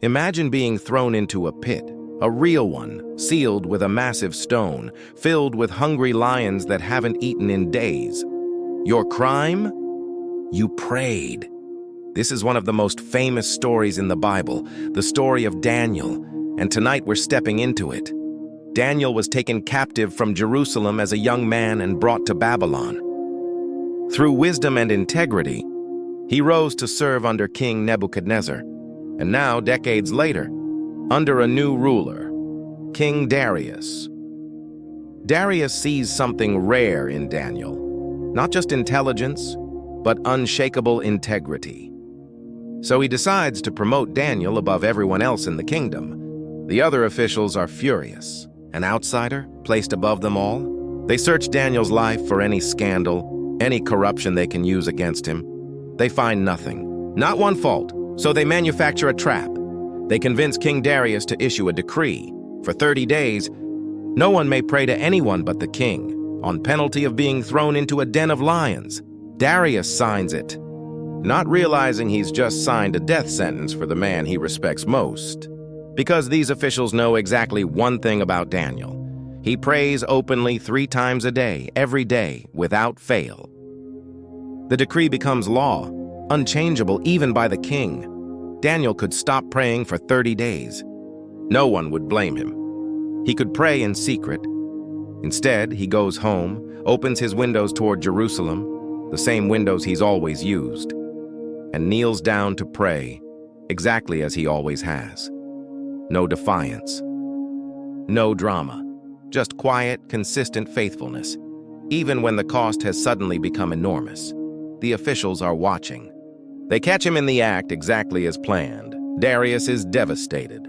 Imagine being thrown into a pit, a real one, sealed with a massive stone, filled with hungry lions that haven't eaten in days. Your crime? You prayed. This is one of the most famous stories in the Bible, the story of Daniel, and tonight we're stepping into it. Daniel was taken captive from Jerusalem as a young man and brought to Babylon. Through wisdom and integrity, he rose to serve under King Nebuchadnezzar, and now, decades later, under a new ruler, King Darius. Darius sees something rare in Daniel, not just intelligence, but unshakable integrity. So he decides to promote Daniel above everyone else in the kingdom. The other officials are furious. An outsider placed above them all? They search Daniel's life for any scandal, any corruption they can use against him. They find nothing, not one fault, so they manufacture a trap. They convince King Darius to issue a decree. For 30 days, no one may pray to anyone but the king, on penalty of being thrown into a den of lions. Darius signs it, not realizing he's just signed a death sentence for the man he respects most. Because these officials know exactly one thing about Daniel. He prays openly 3 times a day, every day, without fail. The decree becomes law, unchangeable even by the king. Daniel could stop praying for 30 days. No one would blame him. He could pray in secret. Instead, he goes home, opens his windows toward Jerusalem, the same windows he's always used, and kneels down to pray, exactly as he always has. No defiance. No drama. Just quiet, consistent faithfulness, even when the cost has suddenly become enormous. The officials are watching. They catch him in the act exactly as planned. Darius is devastated.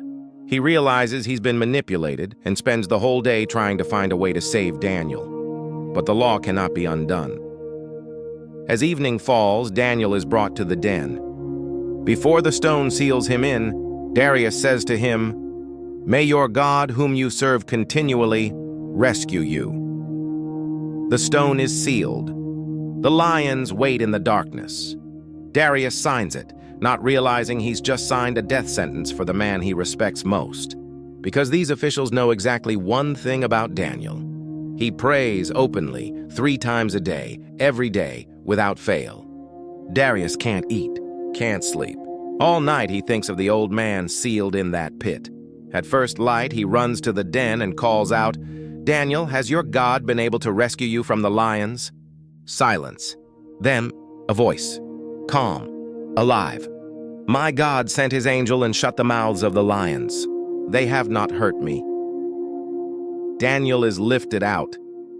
He realizes he's been manipulated and spends the whole day trying to find a way to save Daniel. But the law cannot be undone. As evening falls, Daniel is brought to the den. Before the stone seals him in, Darius says to him, "May your God, whom you serve continually, rescue you." The stone is sealed. The lions wait in the darkness. Darius signs it, not realizing he's just signed a death sentence for the man he respects most. Because these officials know exactly one thing about Daniel. He prays openly 3 times a day, every day, without fail. Darius can't eat, can't sleep. All night he thinks of the old man sealed in that pit. At first light, he runs to the den and calls out, "Daniel, has your God been able to rescue you from the lions?" Silence. Then, a voice. Calm. Alive. "My God sent his angel and shut the mouths of the lions. They have not hurt me." Daniel is lifted out,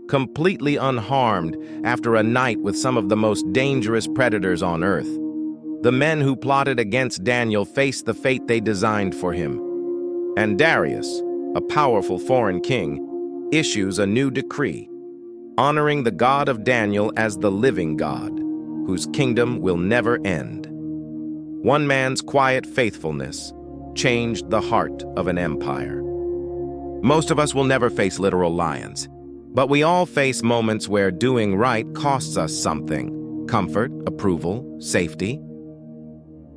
completely unharmed after a night with some of the most dangerous predators on earth. The men who plotted against Daniel face the fate they designed for him. And Darius, a powerful foreign king, issues a new decree, honoring the God of Daniel as the living God, whose kingdom will never end. One man's quiet faithfulness changed the heart of an empire. Most of us will never face literal lions, but we all face moments where doing right costs us something: comfort, approval, safety.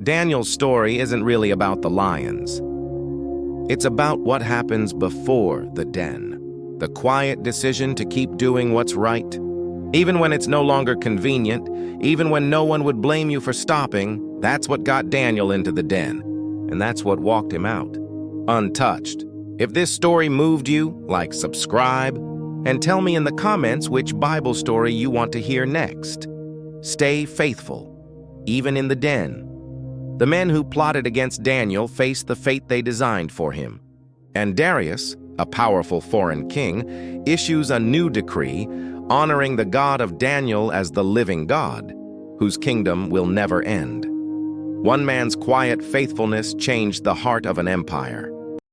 Daniel's story isn't really about the lions. It's about what happens before the den, the quiet decision to keep doing what's right. Even when it's no longer convenient, even when no one would blame you for stopping, that's what got Daniel into the den, and that's what walked him out, untouched. If this story moved you, like, subscribe, and tell me in the comments which Bible story you want to hear next. Stay faithful, even in the den. The men who plotted against Daniel faced the fate they designed for him. And Darius, a powerful foreign king, issues a new decree honoring the God of Daniel as the living God, whose kingdom will never end. One man's quiet faithfulness changed the heart of an empire.